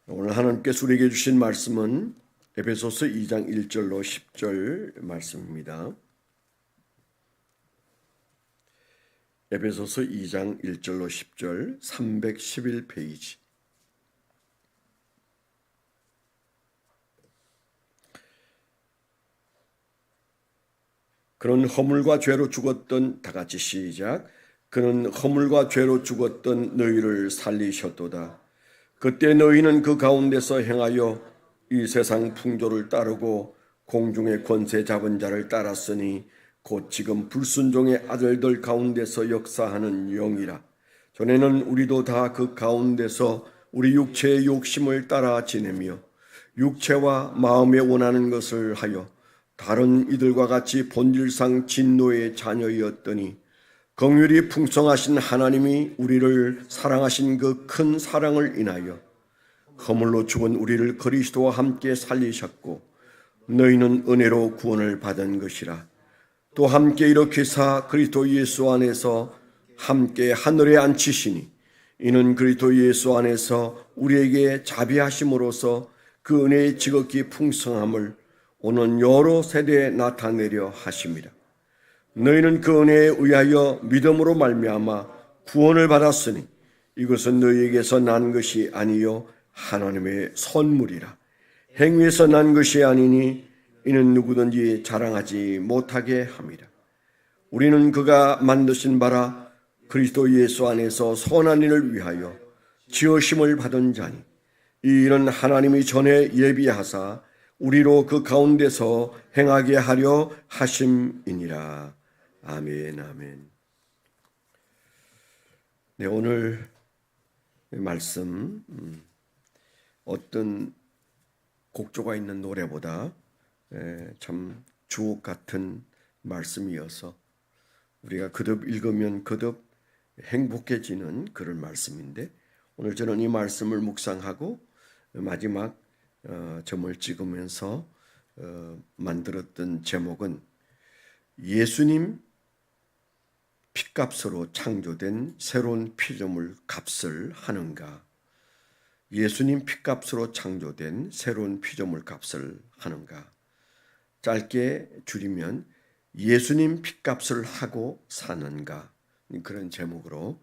오늘 하나님께서 우리에게 주신 말씀은 에베소서 2장 1절로 10절 말씀입니다. 에베소서 2장 1절로 10절 311페이지. 그는 허물과 죄로 죽었던, 다 같이 시작. 그는 허물과 죄로 죽었던 너희를 살리셨도다. 그때 너희는 그 가운데서 행하여 이 세상 풍조를 따르고 공중의 권세 잡은 자를 따랐으니 곧 지금 불순종의 아들들 가운데서 역사하는 영이라. 전에는 우리도 다 그 가운데서 우리 육체의 욕심을 따라 지내며 육체와 마음에 원하는 것을 하여 다른 이들과 같이 본질상 진노의 자녀였더니 긍휼이 풍성하신 하나님이 우리를 사랑하신 그 큰 사랑을 인하여 허물로 죽은 우리를 그리스도와 함께 살리셨고 너희는 은혜로 구원을 받은 것이라. 또 함께 일으키사 그리스도 예수 안에서 함께 하늘에 앉히시니 이는 그리스도 예수 안에서 우리에게 자비하심으로써 그 은혜의 지극히 풍성함을 오는 여러 세대에 나타내려 하심이라. 너희는 그 은혜에 의하여 믿음으로 말미암아 구원을 받았으니 이것은 너희에게서 난 것이 아니요 하나님의 선물이라. 행위에서 난 것이 아니니 이는 누구든지 자랑하지 못하게 함이라. 우리는 그가 만드신 바라 그리스도 예수 안에서 선한 일을 위하여 지으심을 받은 자니 이 일은 하나님이 전에 예비하사 우리로 그 가운데서 행하게 하려 하심이니라. 아멘, 아멘. 네, 오늘 말씀 어떤 곡조가 있는 노래보다 참 주옥 같은 말씀이어서 우리가 거듭 읽으면 거듭 행복해지는 그런 말씀인데, 오늘 저는 이 말씀을 묵상하고 마지막 점을 찍으면서 만들었던 제목은 예수님 핏값으로 창조된 새로운 피조물 값을 하는가. 예수님 핏값으로 창조된 새로운 피조물 값을 하는가. 짧게 줄이면 예수님 핏값을 하고 사는가. 그런 제목으로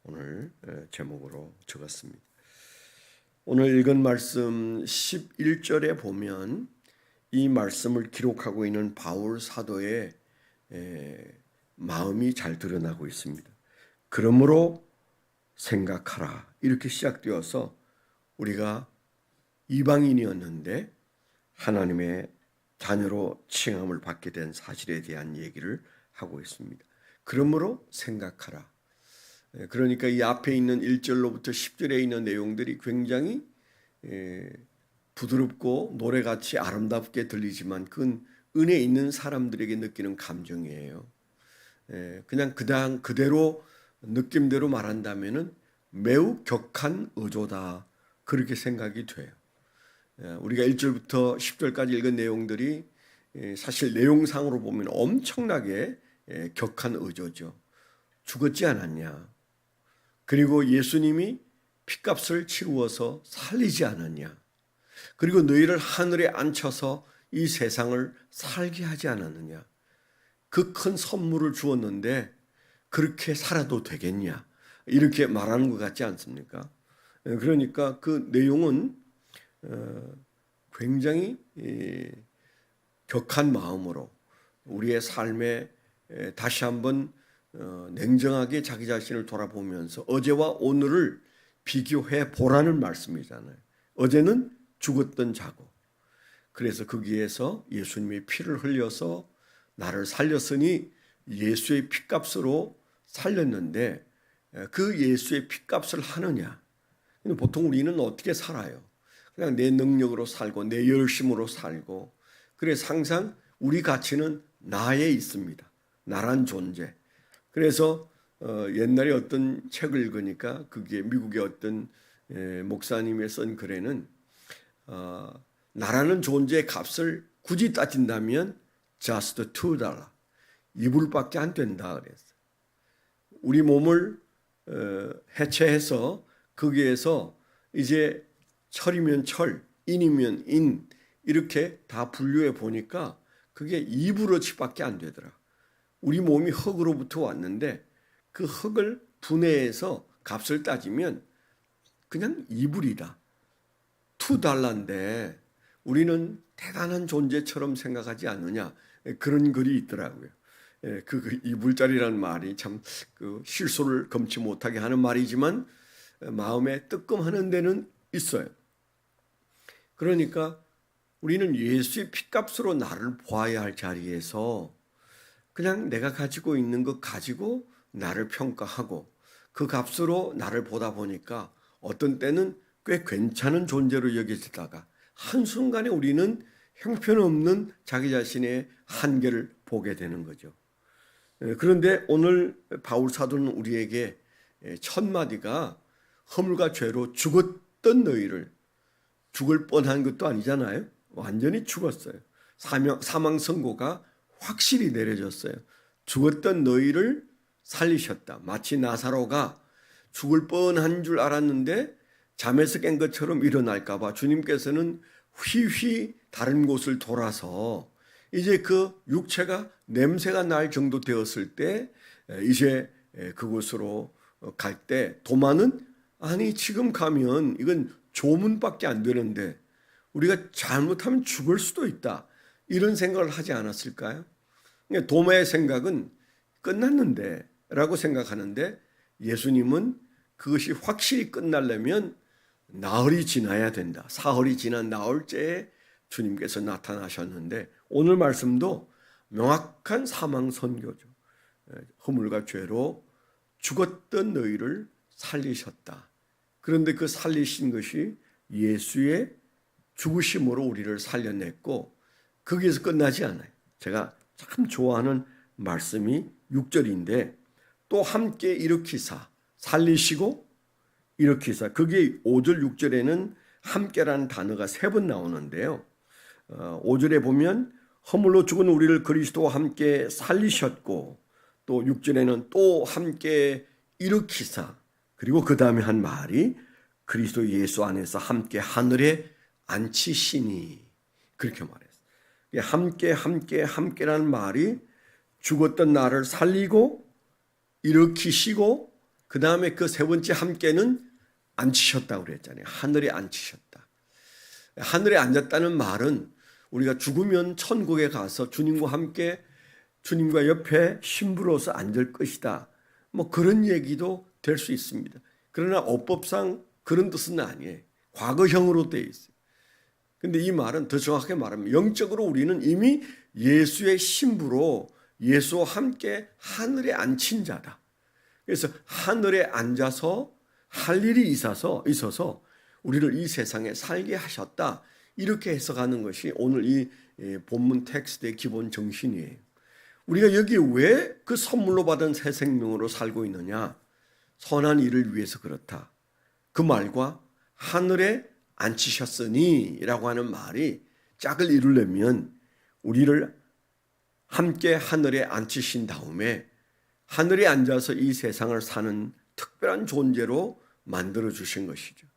오늘 제목으로 적었습니다. 오늘 읽은 말씀 11절에 보면 이 말씀을 기록하고 있는 바울 사도의 마음이 잘 드러나고 있습니다. 그러므로 생각하라. 이렇게 시작되어서 우리가 이방인이었는데 하나님의 자녀로 칭함을 받게 된 사실에 대한 얘기를 하고 있습니다. 그러므로 생각하라. 그러니까 이 앞에 있는 1절로부터 10절에 있는 내용들이 굉장히 부드럽고 노래같이 아름답게 들리지만 그건 은혜 있는 사람들에게 느끼는 감정이에요. 그냥 그대로 느낌대로 말한다면은 매우 격한 어조다, 그렇게 생각이 돼요. 우리가 1절부터 10절까지 읽은 내용들이 사실 내용상으로 보면 엄청나게 격한 어조죠. 죽었지 않았냐? 그리고 예수님이 핏값을 치루어서 살리지 않았냐? 그리고 너희를 하늘에 앉혀서 이 세상을 살게 하지 않았느냐? 그 큰 선물을 주었는데 그렇게 살아도 되겠냐? 이렇게 말하는 것 같지 않습니까? 그러니까 그 내용은 굉장히 격한 마음으로 우리의 삶에 다시 한번 냉정하게 자기 자신을 돌아보면서 어제와 오늘을 비교해 보라는 말씀이잖아요. 어제는 죽었던 자고, 그래서 거기에서 예수님의 피를 흘려서 나를 살렸으니 예수의 핏값으로 살렸는데 그 예수의 핏값을 하느냐? 보통 우리는 어떻게 살아요? 그냥 내 능력으로 살고 내 열심으로 살고, 그래서 항상 우리 가치는 나에 있습니다. 나란 존재. 그래서 옛날에 어떤 책을 읽으니까 그게 미국의 어떤 목사님의 쓴 글에는 나라는 존재의 값을 굳이 따진다면 just $2, $2밖에 안 된다 그랬어요. 우리 몸을 해체해서 거기에서 이제 철이면 철, 인이면 인, 이렇게 다 분류해 보니까 그게 2브러치밖에 안 되더라. 우리 몸이 흙으로부터 왔는데 그 흙을 분해해서 값을 따지면 그냥 2불이다. 2달러인데 우리는 대단한 존재처럼 생각하지 않느냐. 그런 글이 있더라고요. 그 2불짜리라는 말이 참 실소를 금치 못하게 하는 말이지만 마음에 뜨끔하는 데는 있어요. 그러니까 우리는 예수의 핏값으로 나를 보아야 할 자리에서 그냥 내가 가지고 있는 것 가지고 나를 평가하고 그 값으로 나를 보다 보니까 어떤 때는 꽤 괜찮은 존재로 여겨지다가 한순간에 우리는 형편없는 자기 자신의 한계를 보게 되는 거죠. 그런데 오늘 바울 사도는 우리에게 첫 마디가 허물과 죄로 죽었던 너희를, 죽을 뻔한 것도 아니잖아요. 완전히 죽었어요. 사망 선고가 확실히 내려졌어요. 죽었던 너희를 살리셨다. 마치 나사로가 죽을 뻔한 줄 알았는데 잠에서 깬 것처럼 일어날까 봐 주님께서는 휘휘 다른 곳을 돌아서 이제 그 육체가 냄새가 날 정도 되었을 때 이제 그곳으로 갈 때 도마는 아니 지금 가면 이건 조문밖에 안 되는데 우리가 잘못하면 죽을 수도 있다. 이런 생각을 하지 않았을까요? 도마의 생각은 끝났는데 라고 생각하는데 예수님은 그것이 확실히 끝나려면 나흘이 지나야 된다. 사흘이 지난 나흘째에 주님께서 나타나셨는데 오늘 말씀도 명확한 사망 선고죠. 허물과 죄로 죽었던 너희를 살리셨다. 그런데 그 살리신 것이 예수의 죽으심으로 우리를 살려냈고 거기에서 끝나지 않아요. 제가 참 좋아하는 말씀이 6절인데 또 함께 일으키사 살리시고 일으키사, 그게 5절 6절에는 함께라는 단어가 3번 나오는데요. 5절에 보면 허물로 죽은 우리를 그리스도와 함께 살리셨고 또 6절에는 또 함께 일으키사, 그리고 그 다음에 한 말이 그리스도 예수 안에서 함께 하늘에 앉히시니, 그렇게 말했어요. 함께라는 말이 죽었던 나를 살리고 일으키시고 그 다음에 그 세 번째 함께는 앉히셨다고 그랬잖아요. 하늘에 앉히셨다. 하늘에 앉았다는 말은 우리가 죽으면 천국에 가서 주님과 함께 주님과 옆에 신부로서 앉을 것이다. 뭐 그런 얘기도 될 수 있습니다. 그러나 어법상 그런 뜻은 아니에요. 과거형으로 되어 있어요. 근데 이 말은 더 정확하게 말하면 영적으로 우리는 이미 예수의 신부로 예수와 함께 하늘에 앉힌 자다. 그래서 하늘에 앉아서 할 일이 있어서 우리를 이 세상에 살게 하셨다. 이렇게 해석하는 것이 오늘 이 본문 텍스트의 기본 정신이에요. 우리가 여기 왜 그 선물로 받은 새 생명으로 살고 있느냐? 선한 일을 위해서 그렇다. 그 말과 하늘에 앉히셨으니 라고 하는 말이 짝을 이루려면 우리를 함께 하늘에 앉히신 다음에 하늘에 앉아서 이 세상을 사는 특별한 존재로 만들어 주신 것이죠.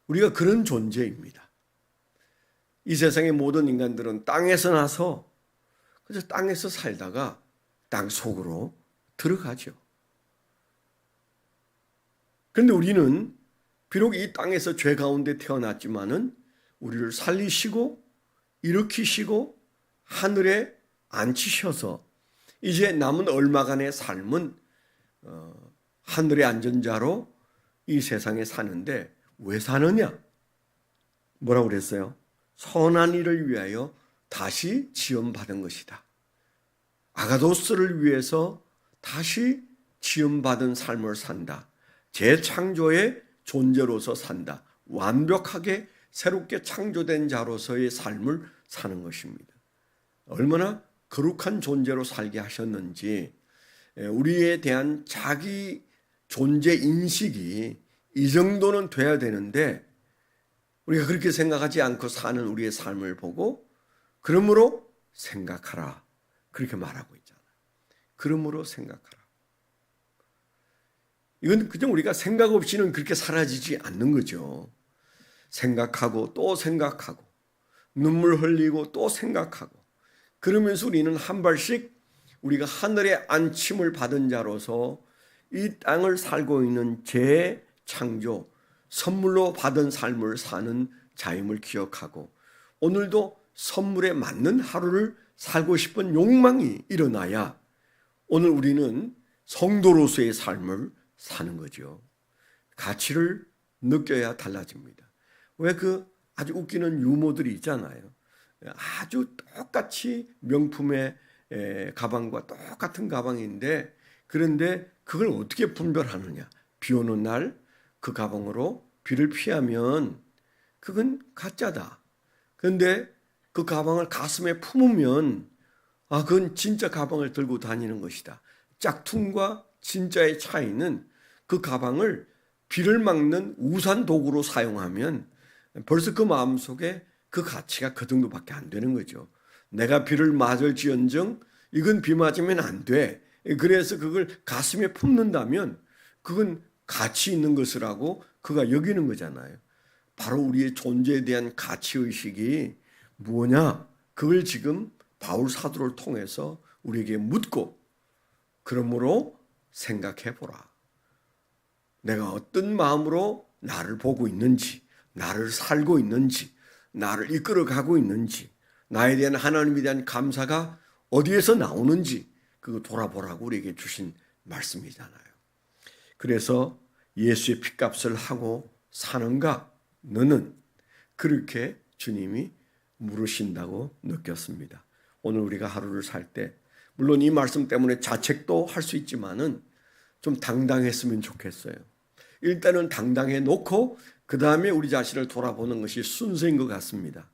우리가 그런 존재입니다. 이 세상의 모든 인간들은 땅에서 나서 그래서 땅에서 살다가 땅 속으로 들어가죠. 그런데 우리는 비록 이 땅에서 죄 가운데 태어났지만은 우리를 살리시고 일으키시고 하늘에 앉히셔서 이제 남은 얼마간의 삶은 하늘에 앉은 자로 이 세상에 사는데 왜 사느냐? 뭐라고 그랬어요? 선한 일을 위하여 다시 지음받은 것이다. 아가도스를 위해서 다시 지음받은 삶을 산다. 재창조의 존재로서 산다. 완벽하게 새롭게 창조된 자로서의 삶을 사는 것입니다. 얼마나 거룩한 존재로 살게 하셨는지 우리에 대한 자기 존재 인식이 이 정도는 돼야 되는데 우리가 그렇게 생각하지 않고 사는 우리의 삶을 보고 그러므로 생각하라. 그렇게 말하고 있잖아요. 그러므로 생각하라. 이건 그냥 우리가 생각 없이는 그렇게 사라지지 않는 거죠. 생각하고 또 생각하고 눈물 흘리고 또 생각하고 그러면서 우리는 한 발씩 우리가 하늘의 안침을 받은 자로서 이 땅을 살고 있는 재창조, 선물로 받은 삶을 사는 자임을 기억하고 오늘도 선물에 맞는 하루를 살고 싶은 욕망이 일어나야 오늘 우리는 성도로서의 삶을 사는 거죠. 가치를 느껴야 달라집니다. 왜 그 아주 웃기는 유모들이 있잖아요. 아주 똑같이 명품의 가방과 똑같은 가방인데 그런데 그걸 어떻게 분별하느냐. 비 오는 날 그 가방으로 비를 피하면 그건 가짜다. 그런데 그 가방을 가슴에 품으면 그건 진짜 가방을 들고 다니는 것이다. 짝퉁과 진짜의 차이는 그 가방을 비를 막는 우산 도구로 사용하면 벌써 그 마음속에 그 가치가 그 정도밖에 안 되는 거죠. 내가 비를 맞을지언정 이건 비 맞으면 안 돼. 그래서 그걸 가슴에 품는다면 그건 가치 있는 것이라고 그가 여기는 거잖아요. 바로 우리의 존재에 대한 가치의식이 뭐냐? 그걸 지금 바울 사도를 통해서 우리에게 묻고 그러므로 생각해 보라. 내가 어떤 마음으로 나를 보고 있는지, 나를 살고 있는지, 나를 이끌어가고 있는지, 나에 대한 하나님에 대한 감사가 어디에서 나오는지 그거 돌아보라고 우리에게 주신 말씀이잖아요. 그래서 예수의 핏값을 하고 사는가? 너는? 그렇게 주님이 물으신다고 느꼈습니다. 오늘 우리가 하루를 살 때 물론 이 말씀 때문에 자책도 할 수 있지만은 좀 당당했으면 좋겠어요. 일단은 당당해 놓고 그 다음에 우리 자신을 돌아보는 것이 순서인 것 같습니다.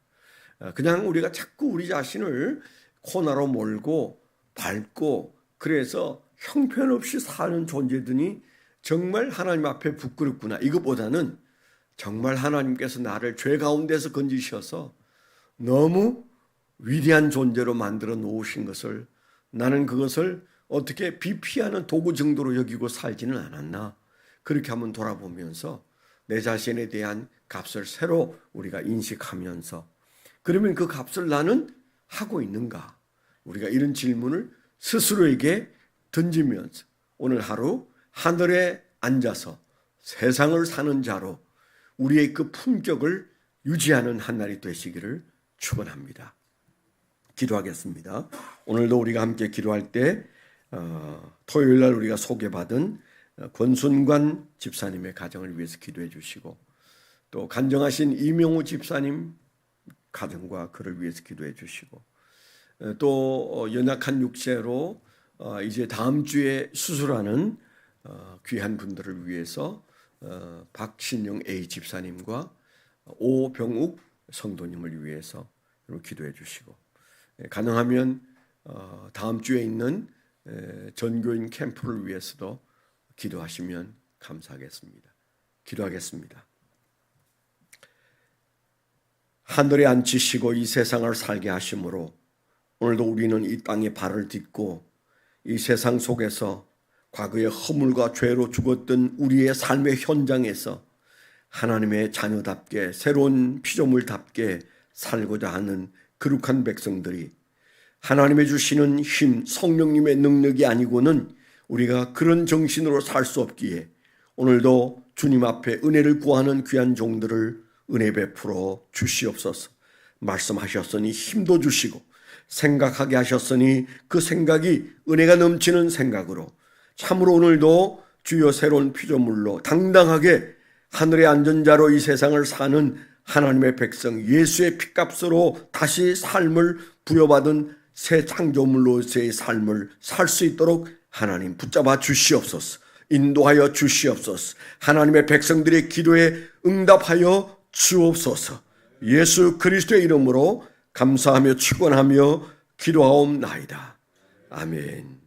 그냥 우리가 자꾸 우리 자신을 코너로 몰고 밟고 그래서 형편없이 사는 존재들이 정말 하나님 앞에 부끄럽구나. 이것보다는 정말 하나님께서 나를 죄 가운데서 건지셔서 너무 위대한 존재로 만들어 놓으신 것을 나는 그것을 어떻게 비피하는 도구 정도로 여기고 살지는 않았나. 그렇게 한번 돌아보면서 내 자신에 대한 값을 새로 우리가 인식하면서 그러면 그 값을 나는 하고 있는가. 우리가 이런 질문을 스스로에게 던지면서 오늘 하루 하늘에 앉아서 세상을 사는 자로 우리의 그 품격을 유지하는 한 날이 되시기를 축원합니다. 기도하겠습니다. 오늘도 우리가 함께 기도할 때 토요일 날 우리가 소개받은 권순관 집사님의 가정을 위해서 기도해 주시고 또 간정하신 이명우 집사님 가정과 그를 위해서 기도해 주시고 또 연약한 육체로 이제 다음 주에 수술하는 귀한 분들을 위해서 박신영 A 집사님과 오병욱 성도님을 위해서 기도해 주시고 가능하면 다음 주에 있는 전교인 캠프를 위해서도 기도하시면 감사하겠습니다. 기도하겠습니다. 하늘에 앉히시고 이 세상을 살게 하심으로 오늘도 우리는 이 땅에 발을 딛고 이 세상 속에서 과거의 허물과 죄로 죽었던 우리의 삶의 현장에서 하나님의 자녀답게 새로운 피조물답게 살고자 하는 거룩한 백성들이 하나님의 주시는 힘, 성령님의 능력이 아니고는 우리가 그런 정신으로 살 수 없기에 오늘도 주님 앞에 은혜를 구하는 귀한 종들을 은혜 베풀어 주시옵소서. 말씀하셨으니 힘도 주시고 생각하게 하셨으니 그 생각이 은혜가 넘치는 생각으로 참으로 오늘도 주여 새로운 피조물로 당당하게 하늘의 앉은 자로 이 세상을 사는 하나님의 백성 예수의 핏값으로 다시 삶을 부여받은 새 창조물로서의 삶을 살 수 있도록 하나님 붙잡아 주시옵소서. 인도하여 주시옵소서. 하나님의 백성들의 기도에 응답하여 주옵소서. 예수 그리스도의 이름으로 감사하며 축원하며 기도하옵나이다. 아멘.